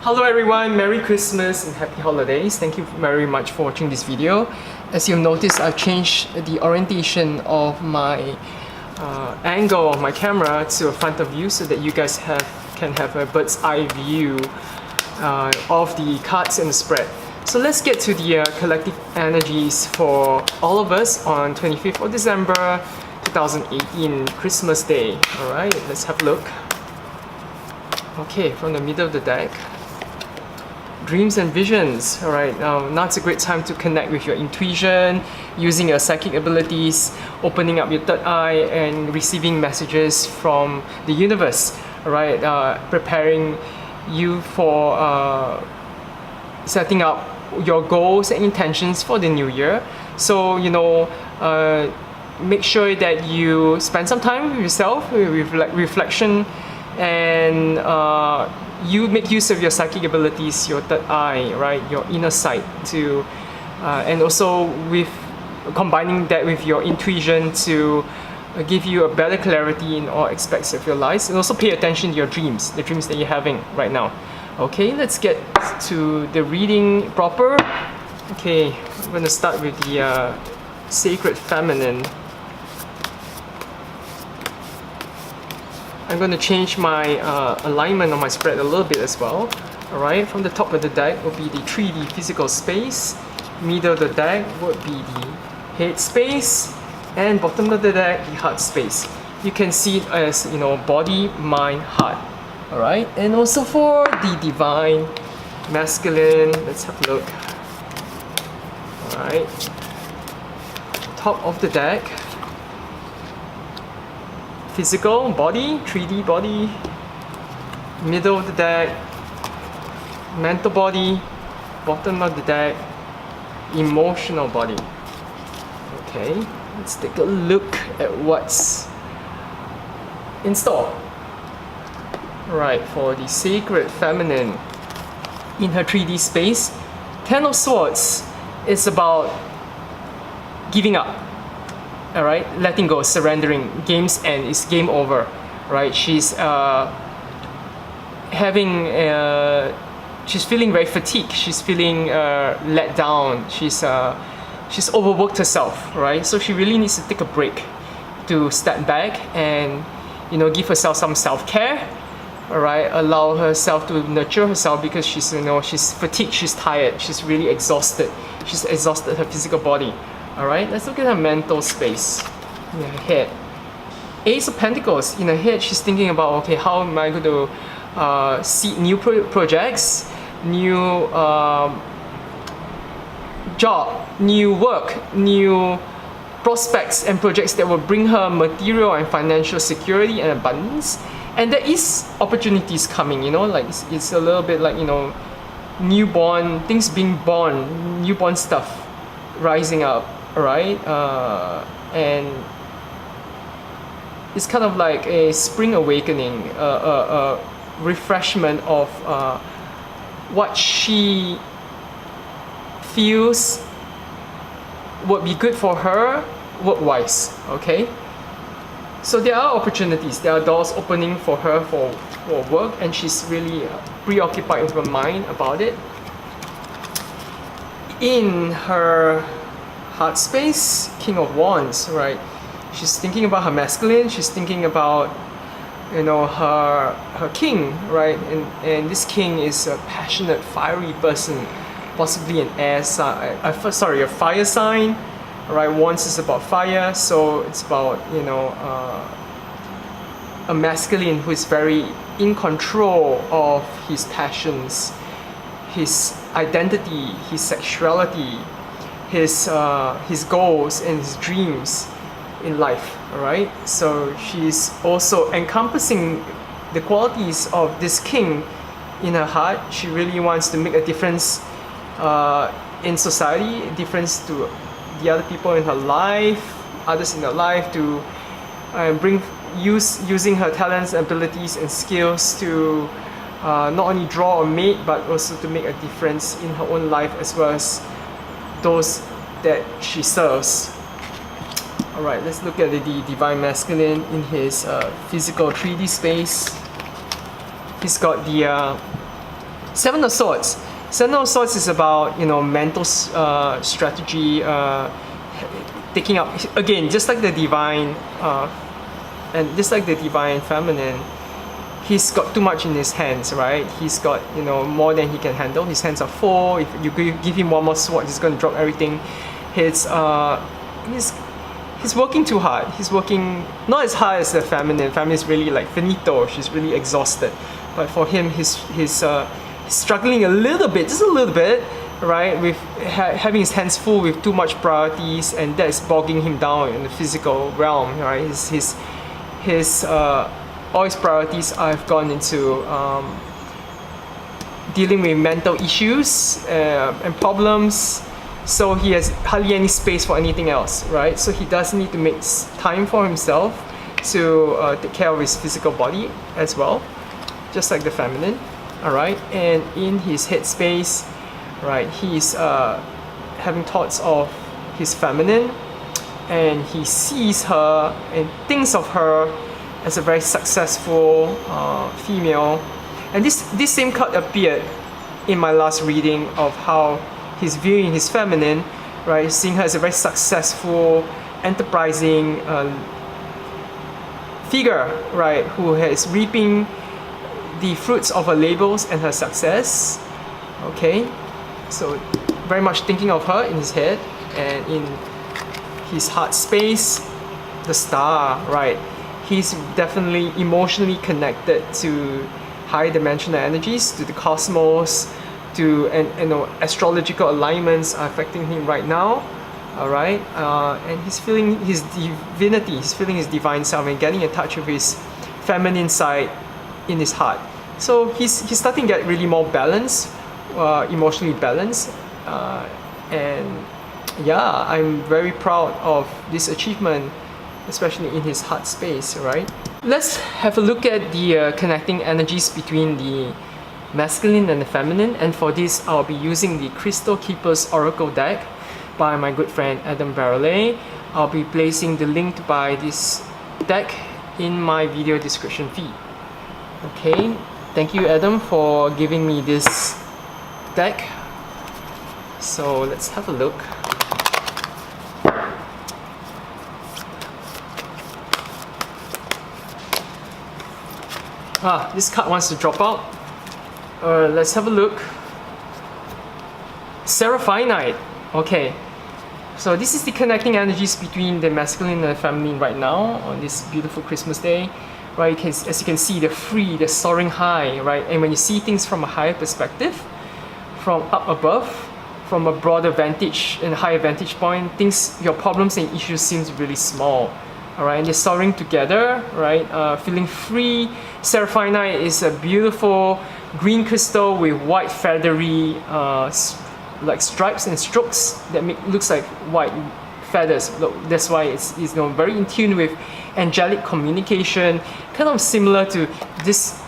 Hello everyone, Merry Christmas and Happy Holidays. Thank you very much for watching this video. As you've noticed, I've changed the orientation of my angle of my camera to a front of view so that you guys can have a bird's eye view of the cards and the spread. So let's get to the collective energies for all of us on 25th of December 2018, Christmas Day. Alright, let's have a look. Okay, from the middle of the deck. Dreams and visions. Alright, now it's a great time to connect with your intuition, using your psychic abilities, opening up your third eye and receiving messages from the universe. Alright, preparing you for setting up your goals and intentions for the new year. So, make sure that you spend some time with yourself, with reflection, and you make use of your psychic abilities, your third eye, right, your inner sight, to and also with combining that with your intuition to give you a better clarity in all aspects of your lives, and also pay attention to your dreams, the dreams that you're having right now. Okay, let's get to the reading proper. Okay, I'm going to start with the Sacred Feminine. I'm going to change my alignment on my spread a little bit as well. Alright, from the top of the deck will be the 3D physical space, middle of the deck would be the head space, and bottom of the deck, the heart space. You can see it as, body, mind, heart. Alright, and also for the Divine Masculine, let's have a look. Alright, top of the deck, physical body, 3D body, middle of the deck, mental body, bottom of the deck, emotional body. Okay, let's take a look at what's in store. Right, for the Sacred Feminine, in her 3D space, Ten of Swords is about giving up. Alright, letting go, surrendering. Game's end, it's game over. Right, she's she's feeling very fatigued. She's feeling let down. She's overworked herself. Right, so she really needs to take a break, to step back and give herself some self-care. Alright, allow herself to nurture herself, because she's fatigued, she's tired, she's really exhausted. She's exhausted her physical body. Alright, let's look at her mental space in her head. Ace of Pentacles, in her head, she's thinking about, okay, how am I going to seek new projects, new job, new work, new prospects and projects that will bring her material and financial security and abundance. And there is opportunities coming, it's a little bit like, newborn, things being born, newborn stuff rising up. Alright, and it's kind of like a spring awakening, a refreshment of what she feels would be good for her work-wise. Okay, so there are opportunities, there are doors opening for her for work, and she's really preoccupied with her mind about it. In her heart space, King of Wands, right? She's thinking about her masculine, she's thinking about her king, right? And this king is a passionate, fiery person, possibly an air sign, a fire sign, right? Wands is about fire, so it's about a masculine who is very in control of his passions, his identity, his sexuality, his goals and his dreams in life. Alright, so she's also encompassing the qualities of this king in her heart. She really wants to make a difference in society, a difference to the other people in her life, others in her life, to using her talents, abilities and skills to not only draw a mate, but also to make a difference in her own life as well as those that she serves. Alright, let's look at the Divine Masculine in his physical 3D space. He's got the Seven of Swords. Seven of Swords is about, you know, mental strategy, taking up, again, just like the divine, and just like the divine feminine, he's got too much in his hands, right? He's got, you know, more than he can handle. His hands are full. If you give him one more sword, he's going to drop everything. He's working too hard. He's working not as hard as the feminine. Feminine is really like finito. She's really exhausted. But for him, he's struggling a little bit, just a little bit, right? With having his hands full with too much priorities, and that's bogging him down in the physical realm, right? All his priorities have gone into dealing with mental issues and problems. So he has hardly any space for anything else, right? So he does need to make time for himself to take care of his physical body as well, just like the feminine, all right? And in his headspace, right, he's having thoughts of his feminine, and he sees her and thinks of her as a very successful female. And this same card appeared in my last reading of how he's viewing his feminine, right? Seeing her as a very successful, enterprising figure, right? Who is reaping the fruits of her labors and her success. Okay, so very much thinking of her in his head, and in his heart space, the star, right? He's definitely emotionally connected to high dimensional energies, to the cosmos, to and astrological alignments are affecting him right now. All right, and he's feeling his divinity, he's feeling his divine self, and getting in touch with his feminine side in his heart. So he's starting to get really more balanced, emotionally balanced, and yeah, I'm very proud of this achievement, especially in his heart space, right? Let's have a look at the connecting energies between the masculine and the feminine, and for this I'll be using the Crystal Keepers Oracle deck by my good friend Adam Barrelay. I'll be placing the link to buy this deck in my video description feed. Okay, thank you Adam for giving me this deck. So let's have a look. This card wants to drop out. Let's have a look. Seraphonite. Okay, so this is the connecting energies between the masculine and the feminine right now on this beautiful Christmas day, right? As you can see, they're free, they're soaring high, right? And when you see things from a higher perspective, from up above, from a broader vantage and higher vantage point, your problems and issues seems really small. Alright, and they're soaring together, right? Feeling free. Seraphonite is a beautiful green crystal with white feathery like stripes and strokes that looks like white feathers. That's why it's very in tune with angelic communication, kind of similar to this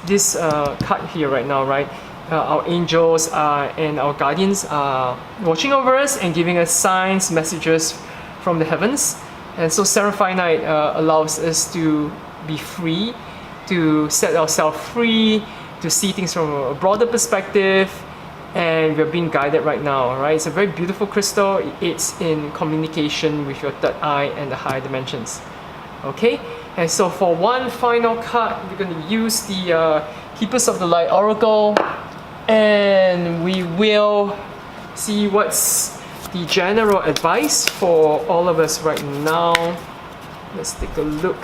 card here right now, right? Our angels and our guardians are watching over us and giving us signs, messages from the heavens. And so Seraphonite allows us to be free, to set ourselves free, to see things from a broader perspective, and we're being guided right now, right? It's a very beautiful crystal. It aids in communication with your third eye and the higher dimensions. Okay, and so for one final card, we're going to use the Keepers of the Light Oracle, and we will see what's the general advice for all of us right now. Let's take a look.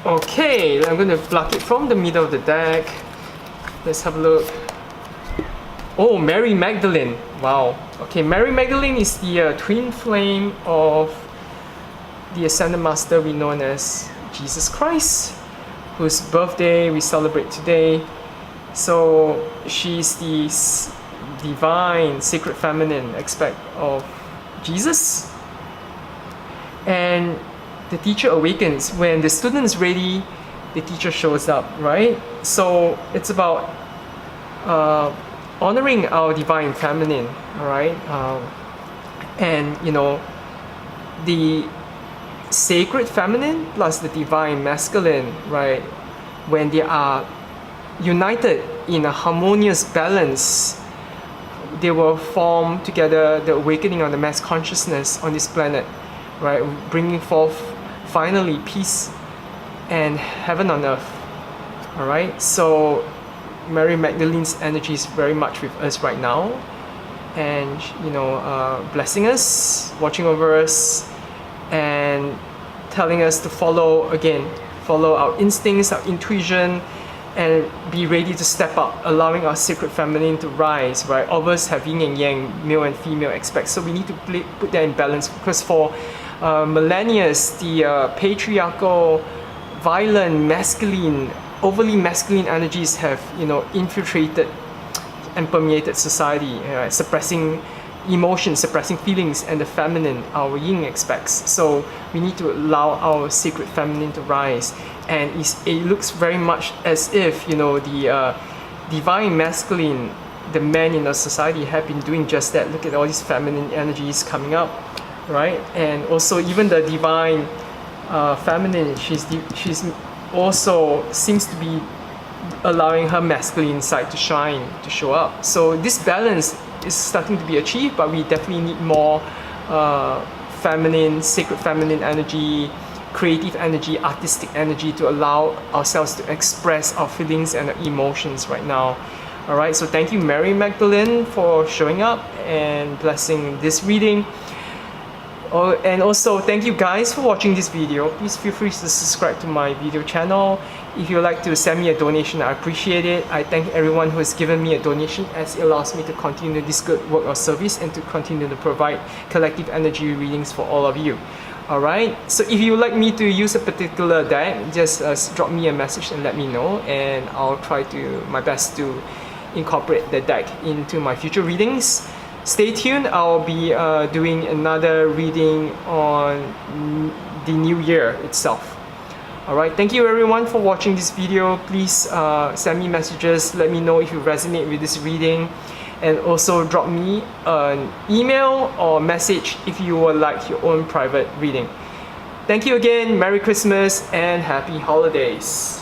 Okay, I'm going to pluck it from the middle of the deck. Let's have a look. Oh, Mary Magdalene. Wow. Okay, Mary Magdalene is the twin flame of the Ascended Master we know as Jesus Christ, whose birthday we celebrate today. So she's the divine, sacred feminine aspect of Jesus. And the teacher awakens. When the student is ready, the teacher shows up, right? So it's about honoring our divine feminine, all right? And the sacred feminine plus the divine masculine, right? When they are united in a harmonious balance, they will form together the awakening of the mass consciousness on this planet, right? Bringing forth finally peace and heaven on earth. All right. So Mary Magdalene's energy is very much with us right now, and blessing us, watching over us, and telling us to follow our instincts, our intuition, and be ready to step up, allowing our sacred feminine to rise, right? All of us have yin and yang, male and female aspects, so we need to put that in balance, because for millennia, the patriarchal, violent, masculine, overly masculine energies have infiltrated and permeated society, suppressing emotions, suppressing feelings, and the feminine, our yin aspects. So we need to allow our sacred feminine to rise, and it looks very much as if the divine masculine, the men in our society, have been doing just that. Look at all these feminine energies coming up, right? And also even the divine feminine, she's also seems to be allowing her masculine side to shine, to show up. So this balance is starting to be achieved, but we definitely need more feminine, sacred feminine energy, creative energy, artistic energy to allow ourselves to express our feelings and our emotions right now. All right, so thank you, Mary Magdalene, for showing up and blessing this reading. Oh, and also thank you guys for watching this video. Please feel free to subscribe to my video channel. If you would like to send me a donation, I appreciate it. I thank everyone who has given me a donation, as it allows me to continue this good work of service and to continue to provide collective energy readings for all of you. Alright, so if you would like me to use a particular deck, just drop me a message and let me know, and I'll try to my best to incorporate the deck into my future readings. Stay tuned, I'll be doing another reading on the new year itself. Alright, thank you everyone for watching this video. Please send me messages, let me know if you resonate with this reading, and also drop me an email or message if you would like your own private reading. Thank you again, Merry Christmas and Happy Holidays.